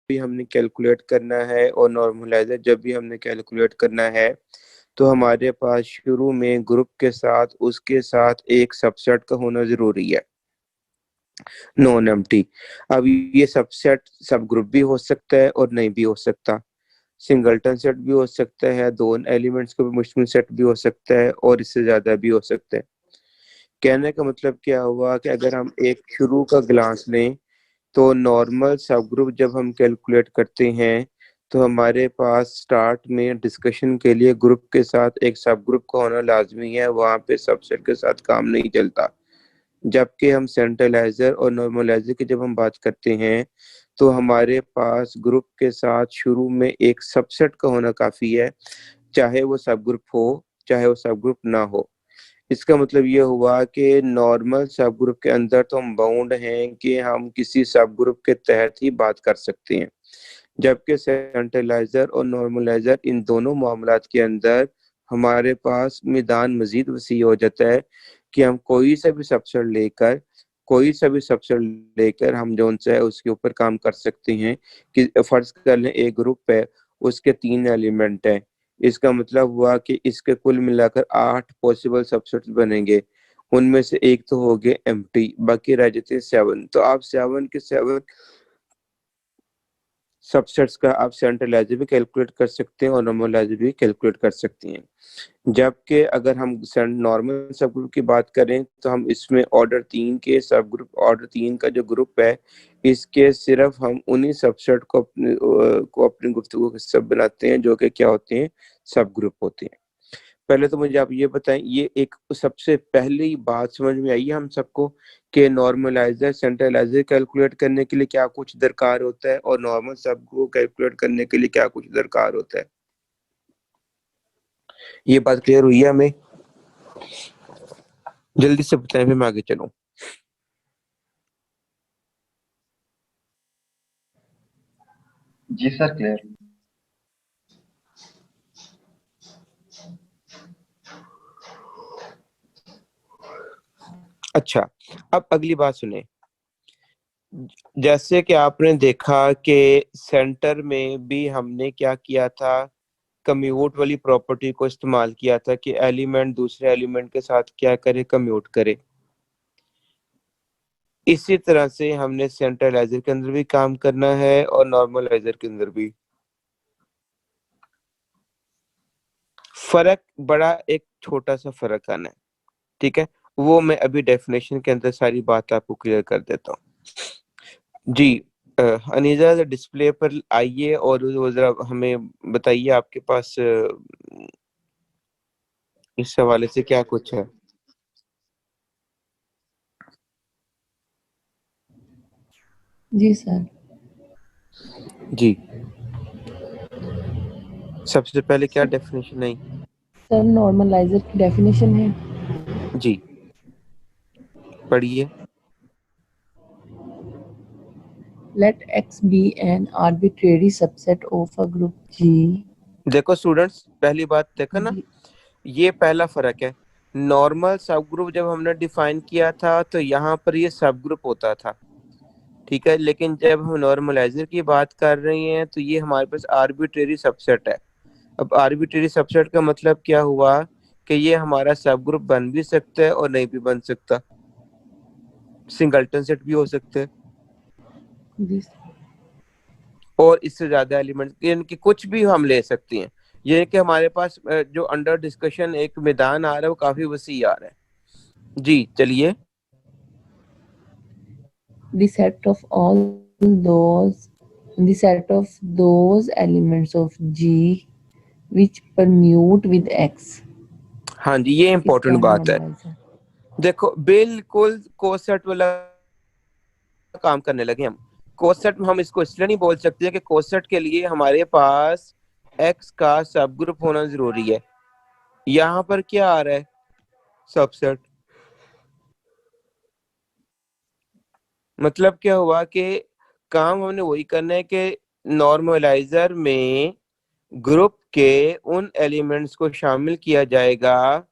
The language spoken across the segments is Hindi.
भी हमने कैलकुलेट करना है और नॉर्मलाइजर जब भी हमने कैलकुलेट करना है, तो हमारे पास शुरू में ग्रुप के साथ उसके साथ एक सबसेट का होना जरूरी है, नॉन एम्प्टी। अब ये सबसेट सब ग्रुप भी हो सकता है और नहीं भी हो सकता, सिंगलटन सेट भी हो सकता है, दो एलिमेंट्स का मुश्किल सेट भी हो सकता है और इससे ज्यादा भी हो सकता है। कहने का मतलब क्या हुआ कि अगर हम एक शुरू का ग्लांस लें तो नॉर्मल सब ग्रुप जब हम कैलकुलेट करते हैं तो हमारे पास स्टार्ट में डिस्कशन के लिए ग्रुप के साथ एक सब ग्रुप का होना लाजमी है, वहां पे सबसेट के साथ काम नहीं चलता। जबकि हम सेंट्रलाइजर और नॉर्मलाइजर की जब हम बात करते हैं तो हमारे पास ग्रुप के साथ शुरू में एक सबसेट का होना काफी है, चाहे वो सब ग्रुप हो चाहे वो सब ग्रुप ना हो। इसका मतलब ये हुआ कि नॉर्मल सब ग्रुप के अंदर तो हम बाउंड हैं कि हम किसी सब ग्रुप के तहत ही बात कर सकते हैं, जबकि सेंट्रलाइजर और नॉर्मलाइजर इन दोनों मामलात के अंदर हमारे पास मैदान मजीद वसी हो जाता है कि हम कोई सा भी सबसेट लेकर हम जो उनसे है उसके ऊपर काम कर सकते हैं। कि फर्ज कर लें एक ग्रुप है, उसके 3 एलिमेंट हैं, इसका मतलब हुआ कि इसके कुल मिलाकर 8 पॉसिबल सबसेट्स बनेंगे, उनमें से एक तो हो गए एम्प्टी, बाकी रह जाते हैं 7। तो आप 7 के 7 सबसेट्स का आप सेंट्रलाइजर भी कैलकुलेट कर सकते हैं और नॉर्मलाइजर भी कैलकुलेट कर सकते हैं। जबकि अगर हम नॉर्मल सब ग्रुप की बात करें तो हम इसमें ऑर्डर 3 का जो ग्रुप है, इसके सिर्फ हम उन्हीं सबसेट को अपनी गुफ्तगू का हिस्सा बनाते हैं जो कि क्या होते हैं, सब ग्रुप होते हैं। पहले तो मुझे आप ये बताएं, ये एक सबसे पहली बात समझ में आई है हम सबको कि नॉर्मलाइजर सेंट्रलाइजर कैलकुलेट करने के लिए क्या कुछ दरकार होता है और नॉर्मल सब को कैलकुलेट करने के लिए क्या कुछ दरकार होता है। ये बात क्लियर हुई है हमें? जल्दी से बताएं फिर मैं आगे चलूं। जी सर, क्लियर। अच्छा, अब अगली बात सुने। जैसे कि आपने देखा कि सेंटर में भी हमने क्या किया था, कम्यूट वाली प्रॉपर्टी को इस्तेमाल किया था कि एलिमेंट दूसरे एलिमेंट के साथ क्या करे, कम्यूट करे। इसी तरह से हमने सेंट्रलाइजर के अंदर भी काम करना है और नॉर्मलाइजर के अंदर भी। फर्क बड़ा एक छोटा सा फर्क आना है, ठीक है, वो मैं अभी डेफिनेशन के अंदर सारी बात आपको क्लियर कर देता हूँ। जी, अनीजा डिस्प्ले पर आइए और वो जरा हमें बताइए आपके पास इस हवाले से क्या कुछ है। जी सर। जी, सबसे पहले क्या डेफिनेशन है? सर नॉर्मलाइजर की डेफिनेशन है। जी पढ़िए। Let X be an arbitrary subset of a group G। देखो स्टूडेंट्स, पहली बात देखो ना, ये पहला फर्क है। नॉर्मल सब ग्रुप जब हमने डिफाइन किया था तो यहाँ पर ये सब ग्रुप होता था, ठीक है, लेकिन जब हम नॉर्मलाइजर की बात कर रहे हैं तो ये हमारे पास आर्बिट्रेरी सबसेट है। अब आर्बिट्रेरी सबसेट का मतलब क्या हुआ कि ये हमारा सब ग्रुप बन भी सकता है और नहीं भी बन सकता, सिंगलटन सेट भी हो सकते हैं और इससे ज्यादा एलिमेंट यानी कि कुछ भी हम ले सकते हैं। ये कि हमारे पास जो अंडर डिस्कशन एक मैदान आ रहा है वो काफी वसी आ रहा है। जी चलिए। The set of all those the set of those elements of G which permute with X। हाँ जी, ये इसका इम्पोर्टेंट बात है। नॉर्मलाइजर। देखो बिल्कुल कोसेट वाला काम करने लगे हम। कोसेट में हम इसको इसलिए नहीं बोल सकते कि कोसेट के लिए हमारे पास एक्स का सब ग्रुप होना जरूरी है। यहाँ पर क्या आ रहा है, सबसेट। मतलब क्या हुआ कि काम हमने वही करना है कि नॉर्मलाइजर में ग्रुप के उन एलिमेंट्स को शामिल किया जाएगा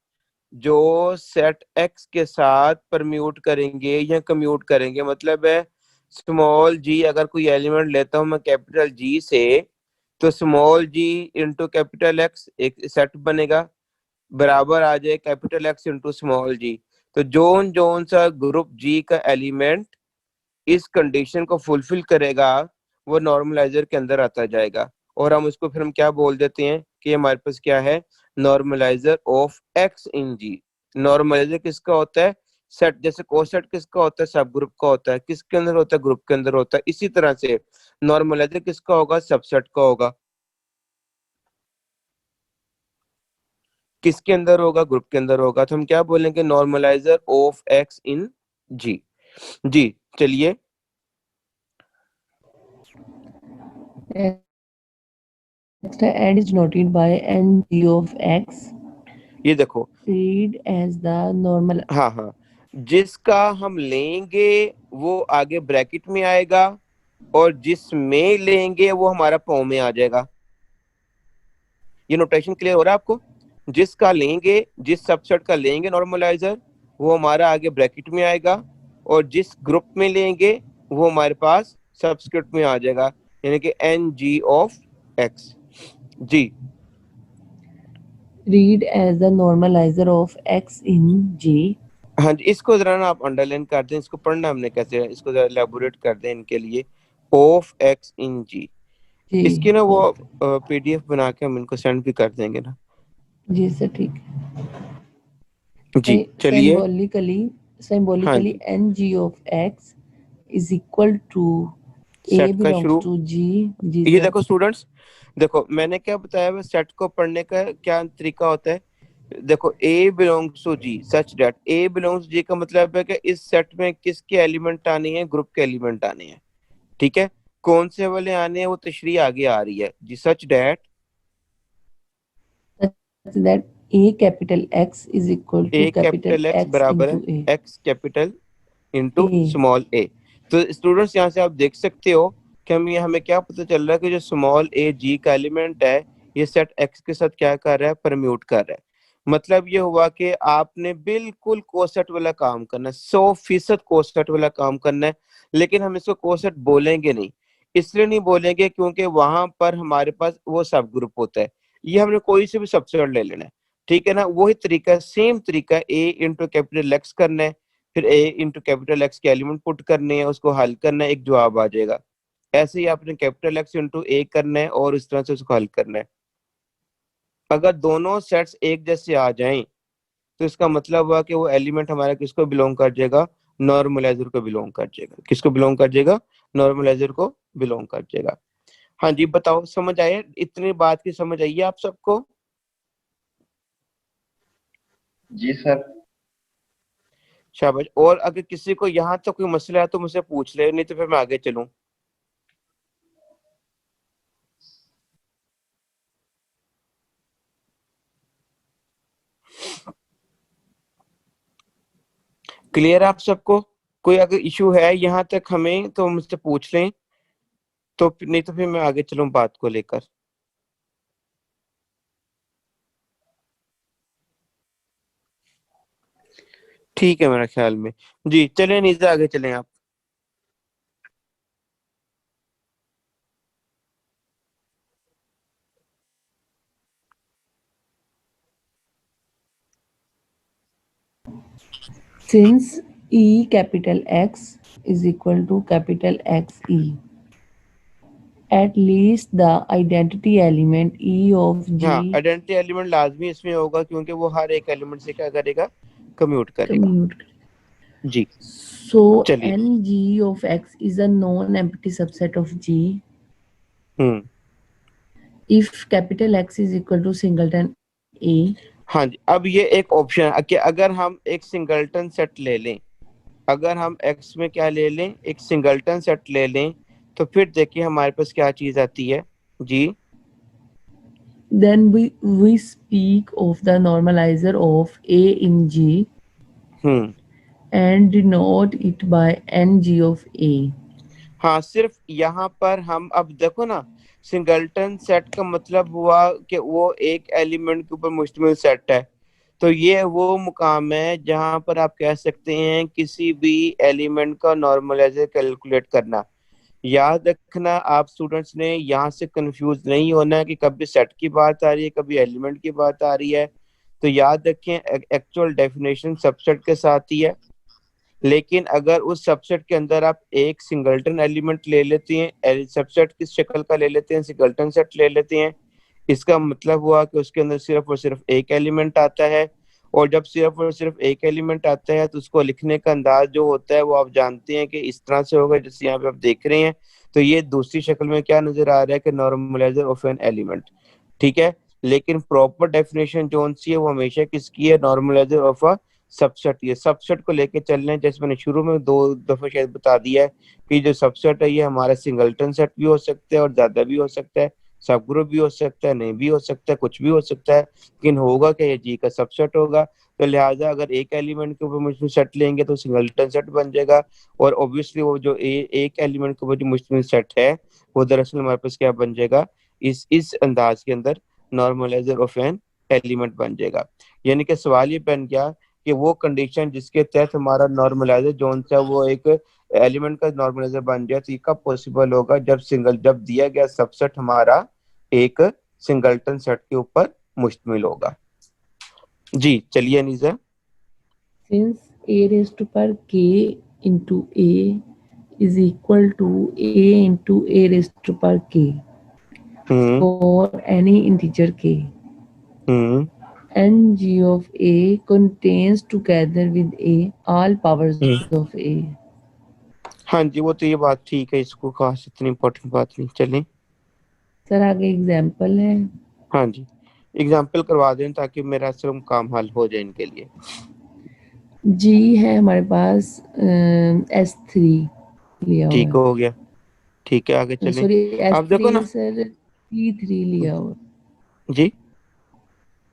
जो सेट एक्स के साथ परम्यूट करेंगे या कम्यूट करेंगे। मतलब है स्मॉल जी अगर कोई एलिमेंट लेता हूं मैं कैपिटल जी से, तो स्मॉल जी इंटू कैपिटल एक्स एक सेट बनेगा, बराबर आ जाए कैपिटल एक्स इंटू स्मॉल जी। तो जोन जोन सा ग्रुप जी का एलिमेंट इस कंडीशन को फुलफिल करेगा वो नॉर्मलाइजर के अंदर आता जाएगा, और हम उसको फिर हम क्या बोल देते हैं कि हमारे पास क्या है, normaliser of x in G. Normaliser किसका होता है, सेट, जैसे कोसेट किसका होता है, सब ग्रुप का होता है, किसके अंदर होता है, ग्रुप के अंदर होता है। इसी तरह से नॉर्मलाइजर किसका होगा, सबसेट का होगा। किसके अंदर होगा, ग्रुप के अंदर होगा। तो हम क्या बोलेंगे, नॉर्मलाइजर ऑफ एक्स इन जी। जी चलिए, Next, and is denoted by ng of x. ये देखो, Read as the normal. हाँ हाँ, जिसका हम लेंगे वो आगे ब्रैकेट में आएगा, और जिसमें लेंगे वो हमारा पौ में आ जाएगा। ये नोटेशन क्लियर हो रहा है आपको? जिसका लेंगे, जिस सबसेट का लेंगे नॉर्मलाइजर, वो हमारा आगे ब्रैकेट में आएगा, और जिस ग्रुप में लेंगे वो हमारे पास सबस्क्रिप्ट में आ जाएगा, यानी कि N G of x. G Read as the normalizer of x in G. हाँ जी, इसको जरा ना आप अंडरलाइन कर दें, इसको पढ़ना हमने कैसे है, इसको जरा एलेबोरेट कर दें इनके लिए। ऑफ एक्स इन जी, जी इसकी ना वो पीडीएफ बना के हम इनको सेंड भी कर देंगे ना। जी सर ठीक जी है। चलिए, हाँ Symbolically G, ng of x is equal to a set का belongs शुरू। to G. जी ये सर। देखो स्टूडेंट्स, देखो मैंने क्या बताया है, सेट को पढ़ने का क्या तरीका होता है। देखो A belongs to G such that, A belongs G का मतलब है कि इस सेट में किसके एलिमेंट आने हैं, ग्रुप के एलिमेंट आने हैं। ठीक है, कौन से वाले आने हैं वो तशरीह आगे आ रही है जी। Such that Such that a capital X is equal to A capital capital X X बराबर into है a. X capital into A. Small A. तो स्टूडेंट्स यहाँ से आप देख सकते हो कि हमें क्या पता चल रहा है कि जो स्मॉल ए जी का एलिमेंट है, ये सेट एक्स के साथ क्या कर रहा है, परम्यूट कर रहा है। मतलब ये हुआ कि आपने बिल्कुल कोसेट वाला काम करना है, 100% कोसेट वाला काम करना है। लेकिन हम इसको कोसेट बोलेंगे नहीं, इसलिए नहीं बोलेंगे क्योंकि वहां पर हमारे पास वो सब ग्रुप होता है। ये हमने कोई से भी सबसेट ले लेना है, ठीक है ना। वही तरीका, सेम तरीका, ए इंटू कैपिटल एक्स करना है, फिर ए इंटू कैपिटल एक्स के एलिमेंट पुट करने हैं, उसको हल करना है, एक जवाब आ जाएगा। ऐसे ही आपने कैपिटल एक्स इंटू ए करना है और इस तरह से उसको हल करना है। अगर दोनों सेट्स एक जैसे आ जाएं तो इसका मतलब हुआ कि वो एलिमेंट हमारा किसको बिलोंग कर जाएगा, नॉर्मलाइजर को बिलोंग कर जाएगा। किसको बिलोंग कर जाएगा, नॉर्मलाइजर को बिलोंग कर जाएगा। हाँ जी बताओ, समझ आए, इतनी बात की समझ आई है आप सबको? जी सर। शाबाश। और अगर किसी को यहाँ तक कोई मसला है तो मुझसे पूछ ले, नहीं तो फिर मैं आगे चलूं। क्लियर है आप सबको? कोई अगर इशू है यहाँ तक हमें तो मुझसे पूछ लें, तो नहीं तो फिर मैं आगे चलूं बात को लेकर। ठीक है मेरे ख्याल में। जी चलें नीचे, आगे चलें आप। Since E capital X is equal to capital XE, at least the identity element E of हाँ, G आइडेंटिटी एलिमेंट लाजमी इसमें होगा क्योंकि वो हर एक एलिमेंट से क्या करेगा, कम्यूट करेगा। commute. जी So चलिए। Ng of X is a non-empty subset of G hmm, if capital X is equal to singleton A. हाँ जी, अब ये एक ऑप्शन है कि अगर हम एक सिंगल्टन सेट ले लें, अगर हम एक्स में क्या ले लें, एक सिंगल्टन सेट ले लें, तो फिर देखिए हमारे पास क्या चीज आती है जी। Then we speak of the normalizer of A in G hmm, and denote it by Ng of A. हाँ, सिर्फ यहाँ पर हम अब देखो ना, सिंगल्टन सेट का मतलब हुआ कि वो एक एलिमेंट के ऊपर मुश्तमिल सेट है। तो ये वो मुकाम है जहां पर आप कह सकते हैं किसी भी एलिमेंट का नॉर्मलाइजर कैलकुलेट करना। याद रखना, आप स्टूडेंट्स ने यहाँ से कंफ्यूज नहीं होना है कि कभी सेट की बात आ रही है कभी एलिमेंट की बात आ रही है। तो याद रखें, एक्चुअल डेफिनेशन सबसेट के साथ ही है, लेकिन अगर उस सबसेट के अंदर आप एक सिंगल्टन एलिमेंट ले लेते हैं, सबसेट किस शक्ल का ले लेते हैं, सिंगल्टन सेट ले लेते हैं, इसका मतलब हुआ कि उसके अंदर सिर्फ और सिर्फ एक एलिमेंट आता है। और जब सिर्फ और सिर्फ एक एलिमेंट आता है तो उसको लिखने का अंदाज जो होता है वो आप जानते हैं कि इस तरह से होगा जैसे यहाँ पे आप देख रहे हैं। तो ये दूसरी शक्ल में क्या नजर आ रहा है कि नॉर्मलाइजर ऑफ एन एलिमेंट। ठीक है, लेकिन प्रॉपर डेफिनेशन जो सी है वो हमेशा किसकी है, नॉर्मलाइजर ऑफ अ सबसेट। ये सबसेट को लेके चल रहे हैं, जैसे मैंने शुरू में 2 दफे शायद बता दिया है कि जो सबसेट है ये हमारा सिंगल्टन सेट भी हो सकता है और ज्यादा भी हो सकता है, सब ग्रुप भी हो सकता है, नहीं भी हो सकता है, कुछ भी हो सकता है, लेकिन होगा क्या, ये जी का सबसेट होगा। तो लिहाजा अगर एक एलिमेंट के ऊपर मुश्तमिल सेट लेंगे तो सिंगल्टन सेट बन जाएगा। और ऑब्वियसली वो जो एक एलिमेंट के ऊपर जो मुश्तमिल सेट है वो दरअसल हमारे पास क्या बन जाएगा, इस अंदाज के अंदर नॉर्मलाइजर ऑफ एन एलिमेंट बन जाएगा। यानी कि सवाल ये बन गया कि वो कंडीशन जिसके तहत हमारा नॉर्मलाइजर जोन सा वो एक एलिमेंट का नॉर्मलाइजर बन जाए, तो ये कब पॉसिबल होगा, जब दिया गया सबसेट हमारा एक सिंगल्टन सेट के ऊपर मुश्तमिल होगा। जी चलिए Anisa. Since a raised to power k into a is equal to a into a raised to power k hmm for any integer k, hmm and g of a contains together with a all powers hmm. of a. हाँ जी, वो तो ये बात ठीक है, इसको खास इतनी इम्पोर्टेंट बात नहीं, चलें। सर आगे एग्जाम्पल है। हाँ जी, एग्जाम्पल करवा दें ताकि मेरा सब काम हल हो जाए इनके लिए। जी है हमारे पास S3 लिया हुआ ठीक हो गया, ठीक है आगे है, चलें। सॉरी आप S3 देखो है ना। सर, D3 लिया हुआ जी, है,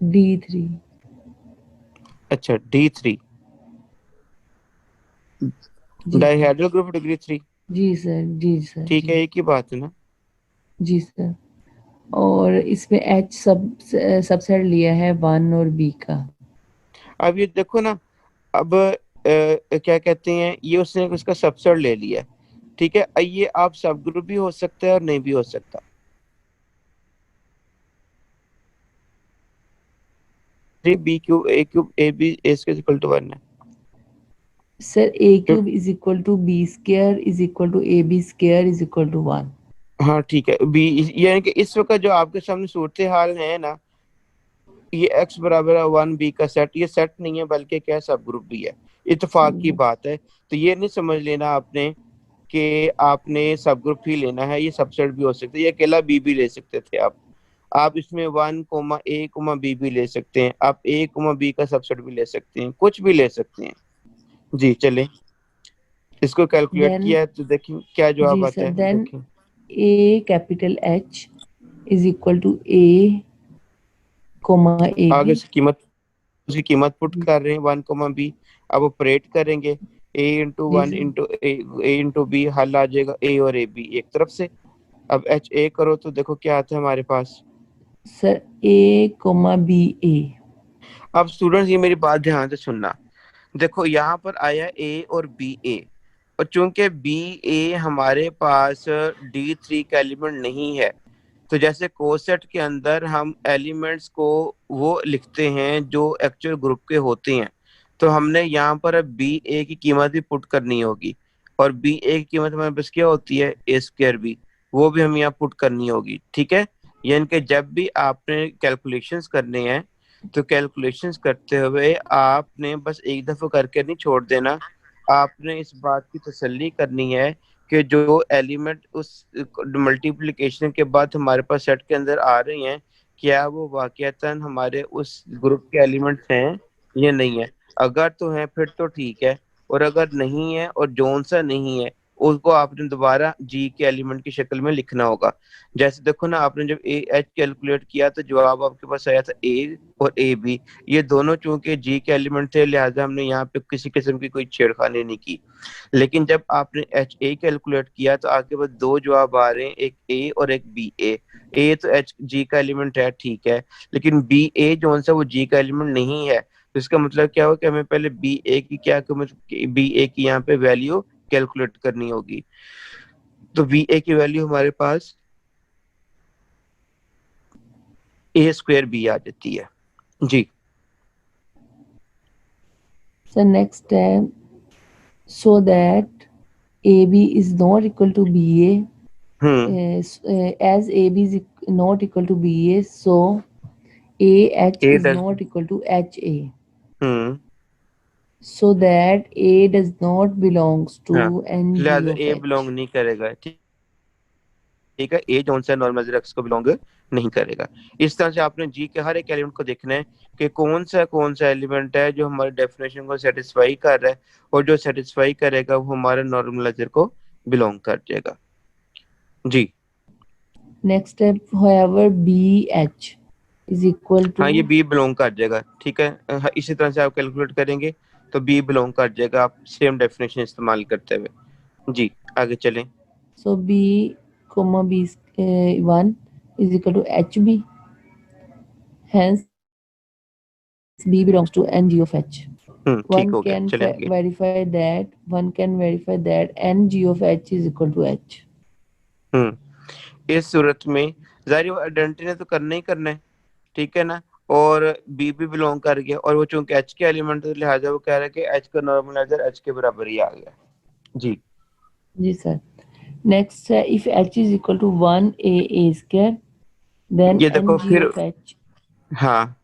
D3। अच्छा D3, जी सर, डाइहेड्रल ग्रुप डिग्री 3। जी सर, जी सर, ठीक है, जी एक ही बात है ना। जी सर। और इसमें H सबसेट लिया है 1 और B का। अब ये देखो ना, अब क्या कहते हैं, ये उसने उसका सबसेट ले लिया है। ठीक है, ये आप सब ग्रुप भी हो सकता है और नहीं भी हो सकता। B cube A cube A B A square equal to 1 है। सर A क्यों? Cube is equal to B square is equal to AB square is equal to 1। हाँ ठीक है, बी, यानी कि इस वक्त जो आपके सामने सूरत हाल है ना, ये एक्स बराबर है 1 बी का सेट, ये सेट नहीं है बल्कि क्या सब ग्रुप भी है, इत्तेफाक की बात है। तो ये नहीं समझ लेना आपने कि आपने सब ग्रुप ही लेना है, ये सबसेट भी हो सकता है, ये अकेला बी भी ले सकते थे आप इसमें 1 कोमा ए कोमा बी भी ले सकते हैं, आप A कोमा बी का सबसेट भी ले सकते हैं, कुछ भी ले सकते हैं। जी चले, इसको कैलकुलेट देन किया है तो देखें क्या जवाब जी आता सर, है, देन देखें। A capital H is equal to A comma आगे AB। से कीमत, उसकी कीमत पुट कर रहे हैं 1 कोमा बी। अब ऑपरेट करेंगे, ए इंटू जी वन सर, इंटू ए इंटू बी, हल आ जाएगा ए और ए बी एक तरफ से। अब एच ए करो तो देखो क्या आता है हमारे पास। Sir A comma B A। अब स्टूडेंट्स ये मेरी बात ध्यान से सुनना, देखो यहाँ पर आया ए और बी ए, और चूंकि बी ए हमारे पास D3 का एलिमेंट नहीं है, तो जैसे कोसेट के अंदर हम एलिमेंट्स को वो लिखते हैं जो एक्चुअल ग्रुप के होते हैं, तो हमने यहाँ पर अब बी ए की कीमत भी पुट करनी होगी। और बी ए की कीमत हमारे पास क्या होती है, ए स्क्वायर बी, वो भी हम यहाँ पुट करनी होगी। ठीक है, यानी कि जब भी आपने कैलकुलेशंस करने हैं तो कैलकुलेशंस करते हुए आपने बस एक दफा करके नहीं छोड़ देना, आपने इस बात की तसल्ली करनी है कि जो एलिमेंट उस मल्टीप्लिकेशन के बाद हमारे पास सेट के अंदर आ रहे हैं, क्या वो वाकयातन हमारे उस ग्रुप के एलिमेंट्स हैं या नहीं है। अगर तो है फिर तो ठीक है, और अगर नहीं है और जोन सा नहीं है उसको आपने दोबारा जी के एलिमेंट की शक्ल में लिखना होगा। जैसे देखो ना, आपने जब ए एच कैलकुलेट किया तो जवाब आपके पास आया था ए और ए बी, ये दोनों चूंकि जी के एलिमेंट थे, लिहाजा हमने यहाँ पे किसी किस्म की कोई छेड़खानी नहीं की। लेकिन जब आपने एच ए कैलकुलेट किया तो आपके पास दो जवाब आ रहे हैं, एक ए और एक बी ए तो एच जी का एलिमेंट है, ठीक है, लेकिन बी ए जो सा वो जी का एलिमेंट नहीं है। तो इसका मतलब क्या हो कि हमें पहले बी ए की क्या, बी ए की यहाँ पे वैल्यू कैलकुलेट करनी होगी। तो बी ए की वैल्यू हमारे पास ए स्क्वायर बी आ जाती है जी। So next है, so that AB is not equal to BA, as AB is not equal to BA, so AH A is does not equal to HA, hmm so that A does not belongs to हाँ, NG लिहाजा of ए H. बिलोंग नहीं करेगा, ठीक है, ए जो सा नॉर्मल एक्स को बिलोंग नहीं करेगा। इस तरह से आपने जी के हर एक एलिमेंट को देखना है कि कौन सा एलिमेंट है जो हमारे डेफिनेशन को सेटिस्फाई कर रहा है, और जो सेटिस्फाई करेगा वो हमारे नॉर्मलाइजर को बिलोंग कर जाएगा जी। Next step, however, BH is equal हाँ, ये to, बी बिलोंग कर जाएगा, ठीक है। हाँ, इसी तरह से आप कैलकुलेट करेंगे तो बी बिलोंग कर जाएगा, आप सेम डेफिनेशन इस्तेमाल करते हुए जी। आगे चलें। so B comma B1 is equal to HB. Hence, B belongs to NG of H. ठीक हो गया, चलें आगे। Verify that NG of H is equal to H. इस सूरत में जाहिर आइडेंटिटी ने तो करना ही करना है, ठीक है ना, और बी भी बिलोंग कर गया, और वो चूंकि एच के एलिमेंट है, लिहाजा वो कह रहा है कि एच का नॉर्मलाइजर एच के बराबर ही आ गया जी। जी सर। नेक्स्ट है, if H is equal to 1 A square, then ये देखो NG फिर, of H हाँ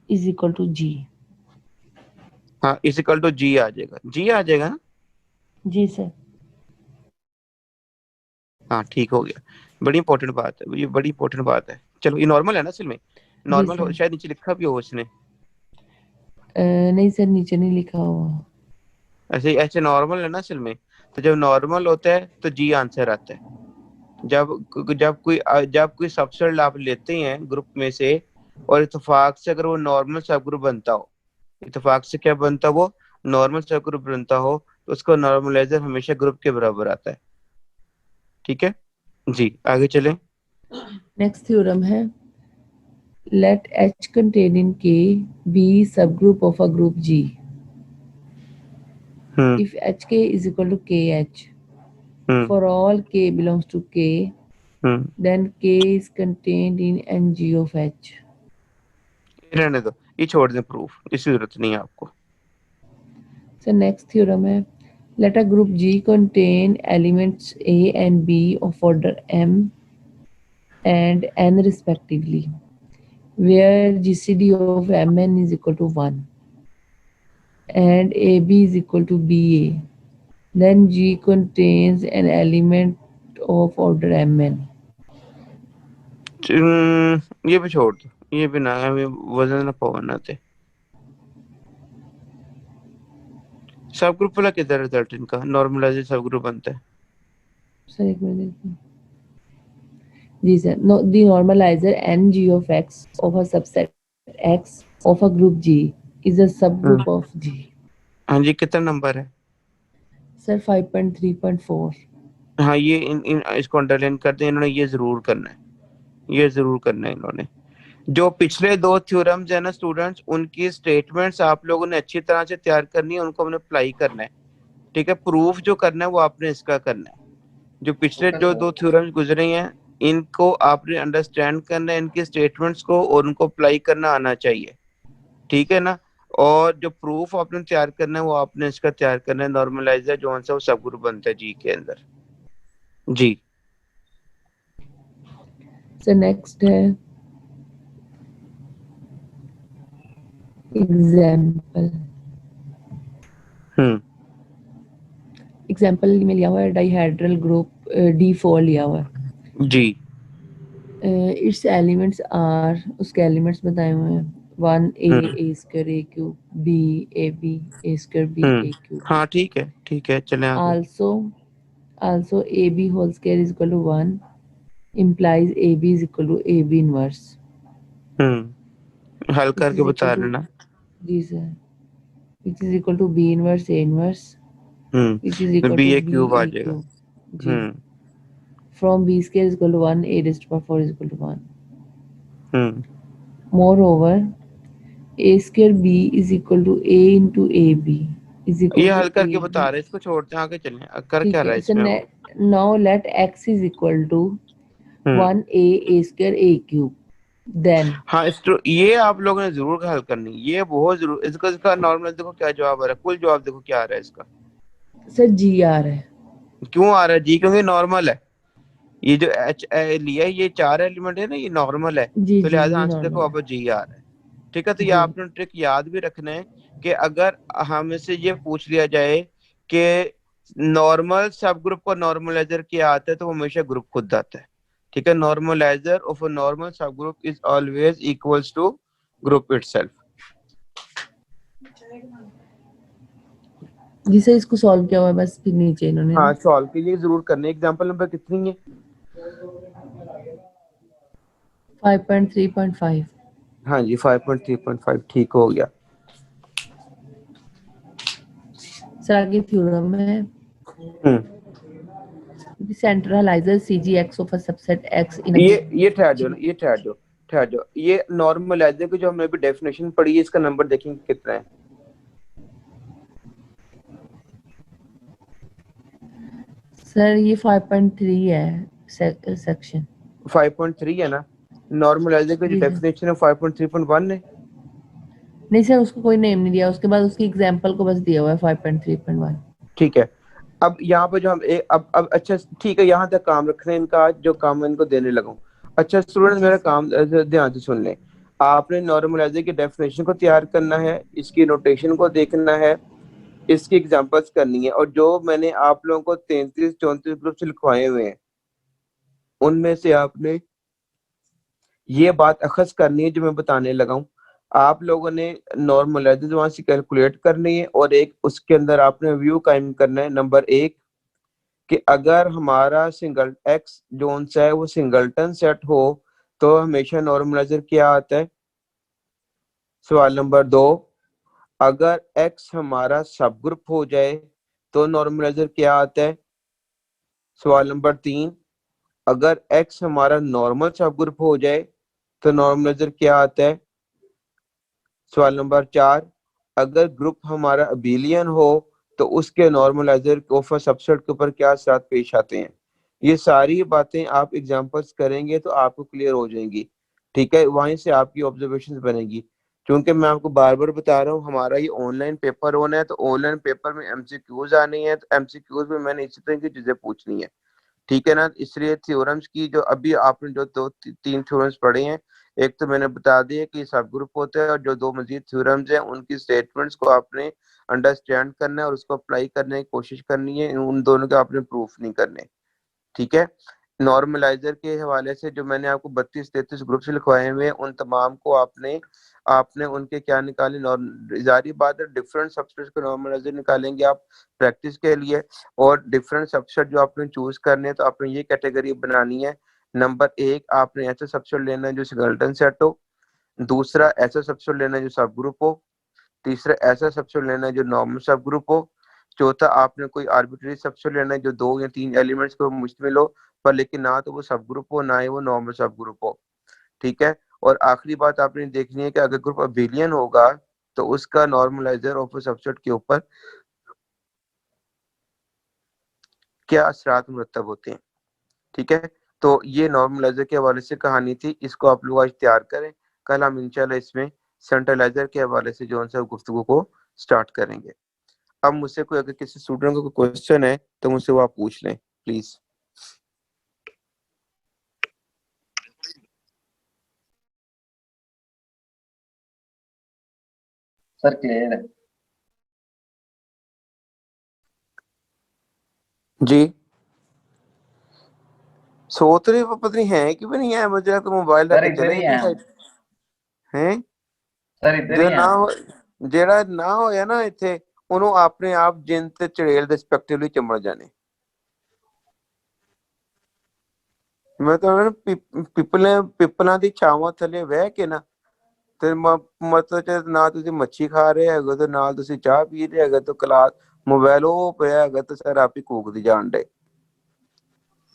is equal to G. हाँ, इस इक्वल टू जी आ जाएगा, जी आ जाएगा ना। जी सर। हाँ, ठीक हो गया, बड़ी इंपॉर्टेंट बात है ये, बड़ी इंपॉर्टेंट बात है। चलो, ये नॉर्मल है ना असल में, जी नॉर्मल सर। शायद नीचे लिखा भी हो उसने, नहीं सर, नीचे नहीं लिखा हुआ। ऐसे ऐसे नॉर्मल है ना असल में। तो जब नॉर्मल होता है तो जी आंसर आता है। जब जब कोई सबसेट आप लेते हैं ग्रुप में से, और इत्तेफाक से अगर वो नॉर्मल सब ग्रुप बनता हो, इत्तेफाक से क्या बनता वो नॉर्मल सब ग्रुप बनता हो, तो उसका नॉर्मलाइजर हमेशा ग्रुप के बराबर आता है, ठीक है जी। आगे चलें। नेक्स्ट थ्योरम है, let H contained in K be subgroup of a group G. If HK is equal to KH, for all K belongs to K, then K is contained in NG of H. रहने दो, ये छोड़ दें प्रूफ, इसकी जरूरत नहीं है आपको। So next theorem है, let a group G contain elements A and B of order M and N respectively, where GCD of Mn is equal to 1 and AB is equal to BA. Then G contains an element of order Mn. ये भी छोड़ दो, ये भी ना हमें वजन ना पवन आते। सब ग्रुप वाला किधर रिजल्ट इनका, नॉर्मलाइजर सब ग्रुप बनता है। सर एक मिनट देखिए। जी sir, no, the normalizer NG of X of a subset X of a group G is a subgroup of G. हाँ जी, कितना नंबर है सर 5.3.4। हाँ, ये इन इसको अंडरलाइन कर दें, इन्होंने ये जरूर करना है, ये जरूर करना है इन्होंने। जो पिछले दो थ्योरम्स है ना स्टूडेंट्स, उनकी स्टेटमेंट्स आप लोगों ने अच्छी तरह से तैयार करनी है, उनको हमने अप्लाई करना है, ठीक है। प्रूफ जो करना है वो आपने इसका करना है। जो पिछले जो दो थ्योरम्स गुजरे हैं, इनको आपने अंडरस्टैंड करना है, इनकी स्टेटमेंट्स को, और उनको अप्लाई करना आना चाहिए, ठीक है ना। और जो प्रूफ आपने तैयार करना है वो आपने इसका तैयार करना है, नॉर्मलाइजर जो सा वो सब ग्रुप बनता है जी के अंदर जी। सर नेक्स्ट है एग्जाम्पल। एग्जाम्पल में लिया हुआ है डाइहेड्रल ग्रुप D4 लिया हुआ है जी। इट्स एलिमेंट्स आर, उसके एलिमेंट्स बताए हुए हैं 1A A² A³ B AB A² B A³ हाँ, ठीक है, ठीक है, चलें आगे। also Also, AB whole square is equal to 1 implies AB is equal to AB inverse, हल which करके is बता equal रहे to ना। this, which is equal to B inverse A inverse, which is तो equal B to A B cube आ A जाएगा। cube. G. From B square is equal to 1, A raised to power 4 is equal to 1. Moreover, A square B is equal to A into AB is equal ये to हल करके बता AB. रहे हैं, इसको छोड़ते हैं, आगे चलें। कर क्या ठीक रहा है, है so इसमें वो? now let x is equal to 1a a square a cube. Then हाँ, ये आप लोगों ने जरूर हल करनी, ये बहुत जरूर। इसका नॉर्मल देखो क्या जवाब आ रहा है, कुल जवाब देखो क्या आ रहा है इसका। सर जी आ रहा है। क्यों आ रहा है जी? क्योंकि नॉर्मल है। ये जो एच लिया है, ये 4 एलिमेंट है ना, ये नॉर्मल है, जी तो जी लिहाजा ये आंसर देखो नॉर्मल है। वापस जी आ रहा है। ठीक है, तो ये जी आपने ट्रिक याद भी रखना है कि अगर हमें से ये पूछ लिया जाए कि नॉर्मल सब ग्रुप को नॉर्मलाइजर क्या आता है, तो वो हमेशा ग्रुप खुद आता है। ठीक है, normaliser of a normal subgroup is always equals to group itself. जी सर इसको सॉल्व किया हुआ है बस, फिर नीचे इन्होंने हाँ, सॉल्व के लिए जरूर करने। एग्जांपल नंबर कितनी है? 5.3.5। हाँ जी, 5.3.5 ठीक हो गया। सर आगे थ्योरम है। सेंट्रलाइजर CGX of a subset X इन ये ठहर जाओ ना, ये ठहर जाओ। ये नॉर्मलाइजर की जो हमने अभी डेफिनेशन पढ़ी है, इसका नंबर देखेंगे कितना है। सर ये 5.3 है सेक्शन। 5.3 है ना? नॉर्मलाइजर की जो जी सर। डेफिनेशन है 5.3.1 है। नहीं सर उसको कोई नेम नहीं दिया, उसके बाद उसकी एग्जांपल को बस दिया हुआ है 5.3.1। ठीक है, अब यहाँ पे जो हम अब अच्छा ठीक है, यहाँ तक काम रखने हैं इनका, आज जो काम मैं इनको देने लगा हूँ। अच्छा स्टूडेंट, जी मेरा सर। काम ध्यान से सुन लें। आपने नॉर्मलाइजर की डेफिनेशन को तैयार करना है, इसकी नोटेशन को देखना है, इसकी एग्जांपल्स करनी है, और जो मैंने आप लोगों को 33-34 ग्रुप से लिखवाए हुए हैं, उनमें से आपने ये बात अखज करनी है जो मैं बताने लगा हूँ। आप लोगों ने नॉर्मलाइजेशन वहां से कैलकुलेट करनी है, और एक उसके अंदर आपने व्यू कायम करना है। नंबर एक, कि अगर हमारा सिंगल एक्स जोन सा है वो सिंगलटन सेट हो, तो हमेशा नॉर्मलाइजर क्या आता है। सवाल नंबर दो, अगर एक्स हमारा सब ग्रुप हो जाए तो नॉर्मलाइजर क्या आता है। सवाल नंबर तीन, अगर एक्स हमारा नॉर्मल सब ग्रुप हो जाए तो नॉर्मलाइजर क्या आता है। सवाल नंबर चार, अगर ग्रुप हमारा अबेलियन हो तो उसके नॉर्मलाइजर ऑफ सबसेट के ऊपर क्या असरात पेश आते हैं। ये सारी बातें आप एग्जांपल्स करेंगे तो आपको क्लियर हो जाएंगी। ठीक है, वहीं से आपकी ऑब्जर्वेशंस बनेगी। क्योंकि मैं आपको बार बार बता रहा हूँ, हमारा ये ऑनलाइन पेपर होना है, तो ऑनलाइन पेपर में एमसीक्यूज आनी है, तो एमसीक्यूज में मैंने इसी तरह की चीजें पूछनी है। ठीक है ना, इसलिए थ्योरम्स की जो अभी आपने जो तीन थ्योरम्स पढ़े हैं, एक तो मैंने बता दिया कि सब ग्रुप होते हैं, और जो दो मजीद थ्योरम्स हैं उनकी स्टेटमेंट्स को आपने अंडरस्टैंड करना है और उसको अप्लाई करने की कोशिश करनी है, उन दोनों के आपने प्रूफ नहीं करने। ठीक है, नॉर्मलाइजर के हवाले से जो मैंने आपको 32-33 ग्रुप से लिखवाए हुए हैं, उन तमाम को आपने आपने उनके क्या निकाले, जारी बात है डिफरेंट सबसेट के नॉर्मलाइजर निकालेंगे आप प्रैक्टिस के लिए, और डिफरेंट सबसेट जो आपने चूज करने हैं तो आपने ये कैटेगरी बनानी है। नंबर एक, आपने ऐसा सबसेट लेना है जो सिंगलटन सेट हो। दूसरा, ऐसा सबसेट लेना है जो सब ग्रुप हो। तीसरा, ऐसा सबसेट लेना है जो नॉर्मल सब ग्रुप हो। चौथा, आपने कोई आर्बिट्री सबसेट लेना है जो 2 या 3 एलिमेंट्स को मुश्तमिल हो, पर लेकिन ना तो वो सब ग्रुप हो, ना ही वो नॉर्मल सब ग्रुप हो। ठीक है, और आखिरी बात आपने देखनी है कि अगर ग्रुप अबेलियन होगा तो उसका नॉर्मलाइजर ऑफ सबसेट के ऊपर क्या असरात मुरतब होते हैं। ठीक है, तो ये नॉर्मलाइजर के हवाले से कहानी थी, इसको आप लोग आज तैयार करें। कल हम इंशाल्लाह इसमें सेंट्रलाइजर के हवाले से जो है गुफ्तगू को स्टार्ट करेंगे। अब मुझसे कोई अगर किसी स्टूडेंट को कोई क्वेश्चन है तो मुझसे वो आप पूछ लें प्लीज। सर क्लियर है। जी, सोच रहे हो पता नहीं है कि भी नहीं है, मुझे तो मोबाइल सर रख इधर चले ही इधर हैं हम। साइड हैं। सर इधर जो ही ना हैं। हो, ਜਿਹੜਾ ਨਾ ਹੋਇਆ ਨਾ ਇੱਥੇ, ਉਹਨੂੰ ਆਪਣੇ ਆਪ ਜਿੰਨ ਤੇ ਚੜੇਲ ਦੇ ਰਿਸਪੈਕਟਿਵਲੀ ਚੰਬੜ ਜਾਣੇ। ਮੈਂ ਤਾਂ ਉਹਨਾਂ ਨੂੰ ਪਿੱਪਲਾਂ ਦੀ ਛਾਵਾਂ ਥੱਲੇ ਬਹਿ ਕੇ ਨਾ ਤੇ ਮਤਲਬ ਚ ਨਾ ਤੁਸੀਂ ਮੱਛੀ ਖਾ ਰਹੇ ਹੈਗੇ ਤੇ ਨਾਲ ਤੁਸੀਂ ਚਾਹ ਪੀ ਰਹੇ ਹੈਗੇ ਤੇ ਕਲਾਸ ਮੋਬਾਈਲ ਉਹ ਪਿਆ ਹੈਗਾ ਤੇ ਸਰ ਆਪ ਹੀ ਕੂਕਦੀ ਜਾਣ ਡੇ।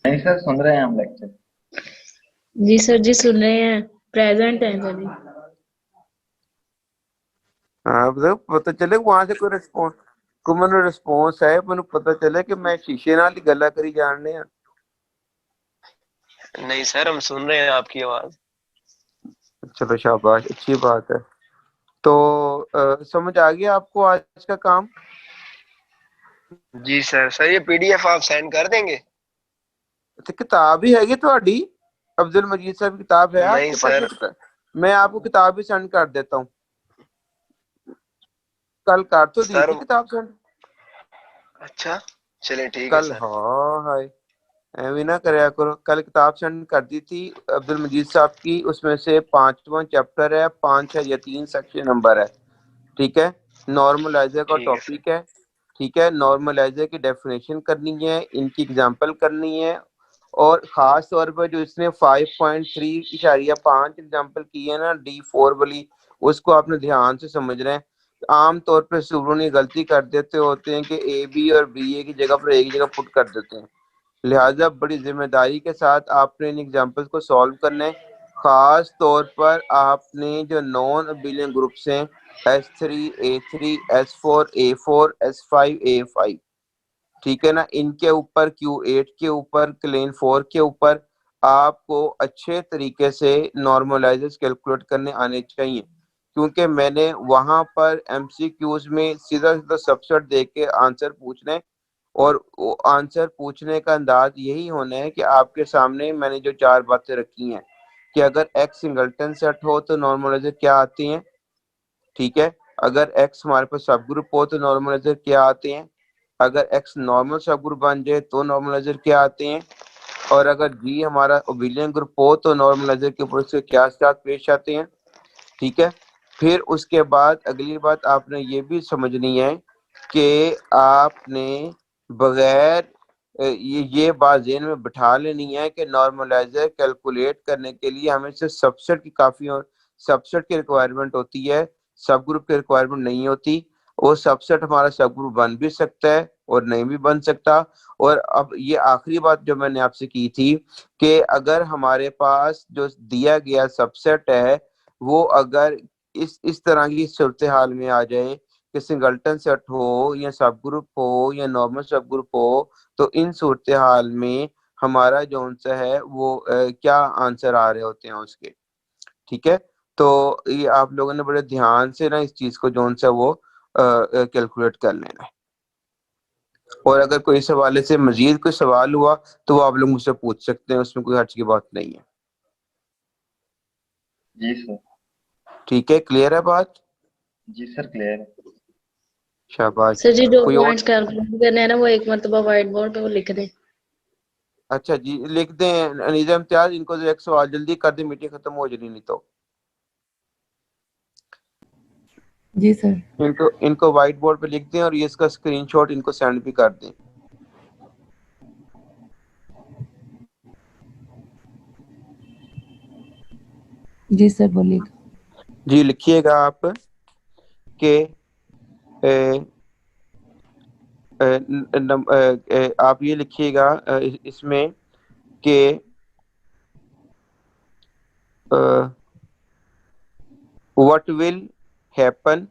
नहीं सर, सुन रहे हैं हम लेक्चर। जी सर जी सुन रहे हैं, प्रेजेंट हैं सर जी। हाँ मतलब पता चले वहां से कोई रिस्पॉन्स को मैंने रिस्पॉन्स है मैंने पता चले कि मैं शीशे नाल ही गल्ला करी जान रहे हैं। नहीं सर, हम सुन रहे हैं आपकी आवाज। चलो शाबाश, अच्छी बात है। तो समझ आ गया आपको आज का काम? जी सर ये पीडीएफ आप सेंड कर देंगे? तो किताब ही हैगी ਤੁਹਾਡੀ अब्दुल मजीद साहब की किताब है नहीं आपके पास? सर। मैं आपको किताब भी सेंड कर देता हूँ। कल कर तो दी सर थी किताब सेंड। अच्छा चलिए ठीक है कल सर। हाँ हाय ऐਵੇਂ ना करया करो। कल किताब सेंड कर दी थी अब्दुल मजीद साहब की, उसमें से 5वां चैप्टर है, 5 है या 3 सेक्शन नंबर है। ठीक है, नॉर्मलाइजर का ठीक है सर। टॉपिक है। ठीक है, नॉर्मलाइजर की डेफिनेशन करनी है, इनकी एग्जांपल करनी है, और खास तौर पर जो इसने 5.3.5 एग्जांपल की है ना D4 वाली, उसको आपने ध्यान से समझना है। आम तौर पर स्टूडेंट ये गलती कर देते होते हैं कि ए बी और बी ए की जगह पर एक जगह पुट कर देते हैं। लिहाजा बड़ी जिम्मेदारी के साथ आपने इन एग्जांपल्स को सॉल्व करना है। खास तौर पर आपने जो नॉन अबिलियन ग्रुप्स हैं S3, A3, S4, A4, S5, A5, ठीक है ना, इनके ऊपर Q8 के ऊपर क्लेन 4 के ऊपर आपको अच्छे तरीके से नॉर्मलाइजर्स कैलकुलेट करने आने चाहिए, क्योंकि मैंने वहां पर MCQs में सीधा सीधा सबसेट दे के आंसर पूछने, और वो आंसर पूछने का अंदाज यही होना है कि आपके सामने मैंने जो 4 बातें रखी हैं कि अगर एक्स सिंगल्टन सेट हो तो नॉर्मलाइजर क्या आती हैं। ठीक है, अगर एक्स हमारे पास सब ग्रुप हो तो नॉर्मलाइजर क्या आते हैं, अगर एक्स नॉर्मल सब ग्रुप बन जाए तो नॉर्मलाइजर क्या आते हैं, और अगर जी हमारा अबिलियन ग्रुप हो तो नॉर्मलाइजर के ऊपर से क्या स्टार्ट पेश आते हैं। ठीक है, फिर उसके बाद अगली बात आपने ये भी समझनी है कि आपने बगैर ये बात ज़हन में बिठा लेनी है कि नॉर्मलाइजर कैलकुलेट करने के लिए हमें सिर्फ सबसेट की काफ़ी और सबसेट की रिक्वायरमेंट होती है, सब ग्रुप की रिक्वायरमेंट नहीं होती। वो सबसेट हमारा सब ग्रुप बन भी सकता है और नहीं भी बन सकता। और अब ये आखिरी बात जो मैंने आपसे की थी कि अगर हमारे पास जो दिया गया सबसेट है वो अगर इस तरह की सूरत हाल में आ जाए कि सिंगल्टन सेट हो या सब ग्रुप हो या नॉर्मल सब ग्रुप हो, तो इन सूरत हाल में हमारा जो सा है वो क्या आंसर आ रहे होते हैं उसके। ठीक है, तो ये आप लोगों ने बड़े ध्यान से ना इस चीज को जो सा वो कैलकुलेट कर लेना है। और अगर कोई इस हवाले से मजीद कोई सवाल हुआ तो वो आप लोग मुझसे पूछ सकते हैं, उसमें कोई हर्ज की बात नहीं है। जी सर। ठीक है, क्लियर है बात? जी सर क्लियर है। शाबाश। सर जी जो कोई और? पॉइंट्स कैलकुलेट करने हैं ना वो एक मरतबा व्हाइट बोर्ड पे वो लिख दें। अच्छा जी, लिख दें अनीजा इम्तियाज, इनको जो एक सवाल जल्दी कर दें, मीटिंग खत्म हो जानी नहीं तो। जी सर। इनको व्हाइट बोर्ड पे लिख दें और ये इसका स्क्रीनशॉट इनको सेंड भी कर दें। जी सर बोलिएगा। जी लिखिएगा आप के आप ये लिखिएगा इसमें के व्हाट विल हैपन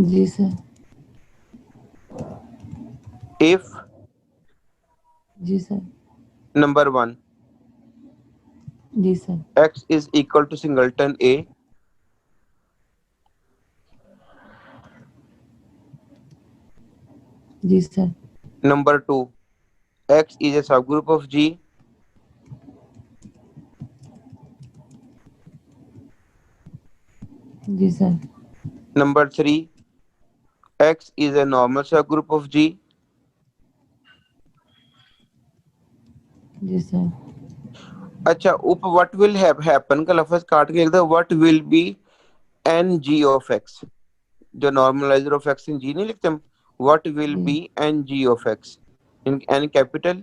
जी सर। इफ जी सर। नंबर 1 जी sir. x is equal to singleton A, जी sir. number 2 x is a subgroup of G, जी sir. number 3 x is a normal subgroup of G, जी सर। अच्छा उप व्हाट विल हैपन का लफ्ज काट के लिख दो, what will be N G of X, जो normaliser of x in G नहीं लिखते हम, what will G be N G of x. In N capital,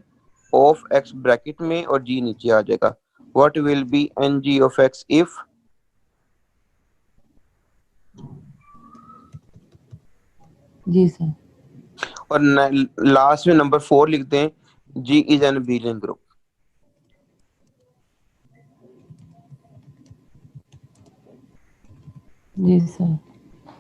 of X bracket में और जी नीचे आ जाएगा। What will be N G of X if, जी सर। और लास्ट में नंबर 4 लिख दें, G is an abelian group. जी सर।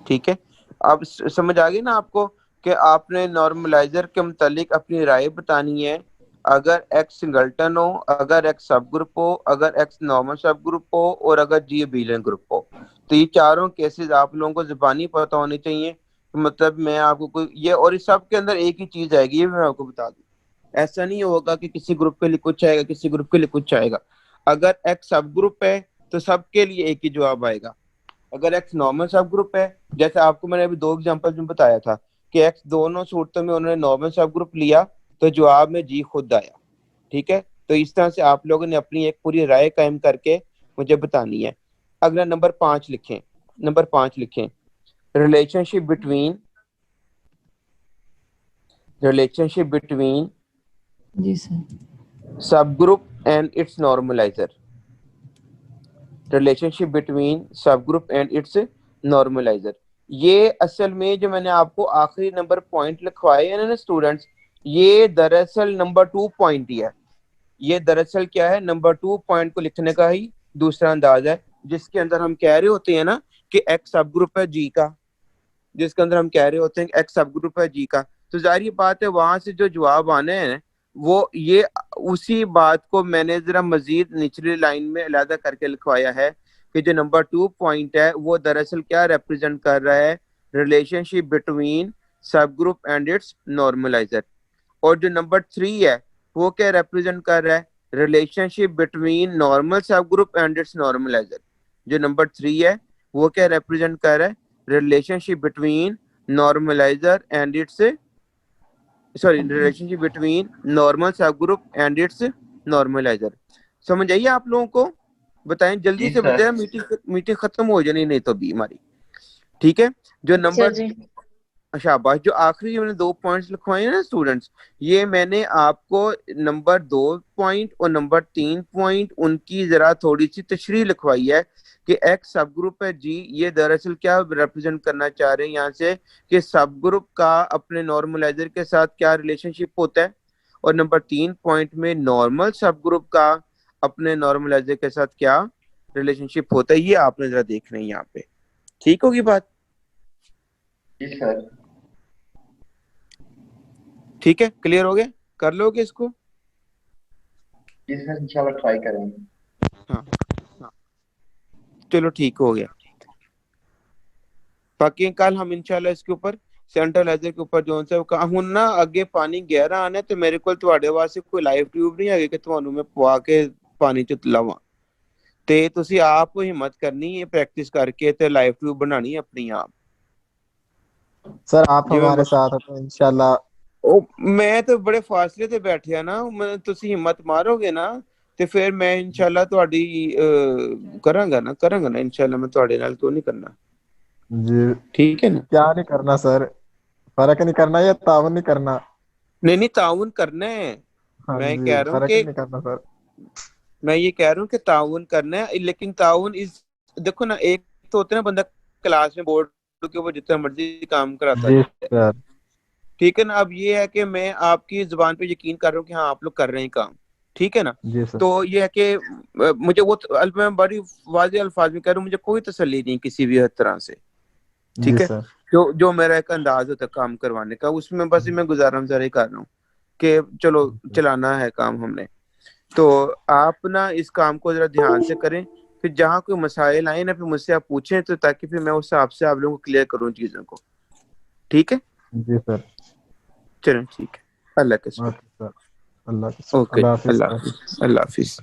ठीक है, अब समझ आ गई ना आपको कि आपने नॉर्मलाइजर के मुतालिक अपनी राय बतानी है। अगर एक्स सिंगल्टन हो, अगर एक्स सब ग्रुप हो, अगर एक्स नॉर्मल सब ग्रुप हो, और अगर जी अबेलियन ग्रुप हो, तो ये चारों केसेस आप लोगों को जुबानी पता होनी चाहिए। मतलब मैं आपको कोई ये, और इस सब के अंदर एक ही चीज आएगी, ये मैं आपको बता दूं। ऐसा नहीं होगा कि किसी ग्रुप के लिए कुछ आएगा, किसी ग्रुप के लिए कुछ आएगा। अगर एक्स सब ग्रुप है तो सबके लिए एक ही जवाब आएगा। अगर एक्स नॉर्मल सब ग्रुप है, जैसे आपको मैंने अभी 2 एग्जांपल में बताया था कि एक्स दोनों सूरतों में उन्होंने नॉर्मल सब ग्रुप लिया, तो जवाब में जी खुद आया। ठीक है, तो इस तरह से आप लोगों ने अपनी एक पूरी राय कायम करके मुझे बतानी है। अगला नंबर 5 लिखें। नंबर 5 लिखें, रिलेशनशिप बिटवीन जी सर। सब group and it's normaliser. Relationship between सब ग्रुप एंड इट्स नॉर्मलाइजर। ये असल में जो मैंने आपको आखिरी नंबर पॉइंट लिखवाए हैं ना स्टूडेंट्स, ये दरअसल नंबर 2 पॉइंट ही है। ये दरअसल क्या है, नंबर 2 पॉइंट को लिखने का ही दूसरा अंदाज है, जिसके अंदर हम कह रहे होते हैं ना कि एक्स सब ग्रुप है जी का, जिसके अंदर हम कह रहे होते हैं कि एक्स सब ग्रुप है जी का। तो जाहिर बात है वहां से जो जवाब आने हैं वो ये, उसी बात को मैंने जरा मजीद निचली लाइन में अलहदा करके लिखवाया है कि जो नंबर 2 पॉइंट है वो दरअसल क्या रिप्रेजेंट कर रहा है, रिलेशनशिप बिटवीन सब ग्रुप एंड इट्स नॉर्मलाइजर। और जो नंबर 3 है वो क्या रिप्रेजेंट कर रहा है, रिलेशनशिप बिटवीन नॉर्मल सब ग्रुप एंड इट्स नॉर्मलाइजर। जो नंबर 3 है वो क्या रिप्रेजेंट कर रहा है, relationship between normaliser and it's, sorry, relationship between normal सब ग्रुप एंड इट्स नॉर्मलाइजर। समझ आइए आप लोगों को? बताएं जल्दी जी से सर। बताएं, मीटिंग मीटिंग खत्म हो जानी नहीं तो भी हमारी। ठीक है, जो सर नंबर, जी। शाबाश, जो आखिरी मैंने 2 पॉइंट्स लिखवाए हैं ना स्टूडेंट्स, ये मैंने आपको नंबर 2 पॉइंट और नंबर 3 पॉइंट उनकी जरा थोड़ी सी तशरीह लिखवाई है कि एक्स सब ग्रुप है जी, ये दरअसल क्या रिप्रेजेंट करना चाह रहे हैं यहाँ से कि सब ग्रुप का अपने नॉर्मलाइजर के साथ क्या रिलेशनशिप होता है, और नंबर 3 पॉइंट में नॉर्मल सब ग्रुप का अपने नॉर्मलाइजर के साथ क्या रिलेशनशिप होता है, ये आपने जरा देखना है यहाँ पे। ठीक होगी बात? जी सर। ठीक है, क्लियर हो गया? कर लोगे इसको? जी सर, इंशाल्लाह ट्राई करेंगे। हाँ हाँ, चलो ठीक हो गया। बाकी कल हम इंशाल्लाह इसके ऊपर सेंट्रलाइजर के ऊपर जो सा हूं ना, अगे पानी गहरा आना ते मेरे को ਤੁਹਾਡੇ ਵਾਸਤੇ ਕੋਈ ਲਾਈਵ ਟਿਊਬ ਨਹੀਂ ਹੈਗੇ ਕਿ ਤੁਹਾਨੂੰ ਮੈਂ ਪਵਾ ਕੇ ਪਾਣੀ ਚ ਲਾਵਾਂ, ਤੇ ਤੁਸੀਂ ਆਪ ਹਿੰਮਤ ਕਰਨੀ ਹੈ ਪ੍ਰੈਕਟਿਸ ਕਰਕੇ ਤੇ ਲਾਈਵ ਟਿਊਬ ਬਣਾਣੀ ਹੈ ਆਪਣੀ ਆਪ। सर आप ਜਿਵੇਂ हमारे साथ हो तो इंशाल्लाह। ਉਹ ਮੈਂ ਤੇ ਬੜੇ ਫਾਸਲੇ ਤੇ ਬੈਠਿਆ ਨਾ, ਤੁਸੀਂ ਹਿੰਮਤ ਮਾਰੋਗੇ ਨਾ ਤੇ ਫਿਰ ਮੈਂ ਇਨਸ਼ਾਅੱਲਾ ਤੁਹਾਡੀ ਕਰਾਂਗਾ ਨਾ ਇਨਸ਼ਾਅੱਲਾ, ਮੈਂ ਤੁਹਾਡੇ ਨਾਲ ਕਿਉਂ ਨਹੀਂ ਕਰਨਾ। जी। ठीक है ना? क्या नहीं करना सर, फर्क नहीं करना या तावन नहीं करना। नहीं नहीं, ताउन करना है। हाँ मैं जी, कह रहा हूँ फर्क कि ही नहीं करना सर। मैं ये कह रहा हूँ कि ताउन करना है, लेकिन ताउन इस, देखो ना, एक तो होता है ना बंदा क्लास में बोर्ड के ऊपर जितना मर्जी काम कराता जी जाए, सर। ठीक है ना। अब ये है कि मैं आपकी जुबान पे यकीन कर रहा हूँ कि हाँ आप लोग कर रहे हैं काम, ठीक है ना। जी सर। तो ये है कि मुझे वो मैं बड़ी वाज़ेह अल्फाज में कह रहा हूँ, मुझे कोई तसल्ली नहीं किसी भी हर तरह से, जी ठीक है। सर। जो जो मेरा एक अंदाज होता है काम करवाने का, उसमें बस मैं गुजारा कर रहा हूँ कि चलो चलाना है काम हमने। तो आप ना इस काम को जरा ध्यान से करें, फिर जहाँ कोई मसाइल आए ना फिर मुझसे आप पूछें, तो ताकि फिर मैं उस हिसाब से आप लोगों को क्लियर करूँ चीज़ों को। ठीक है, जी सर। चलें ठीक है, अल्लाह के ओके सर, अल्लाह ओके, अल्लाह हाफिज़ अल्लाह सर। हाफिज़, अल्लाह हाफिज़।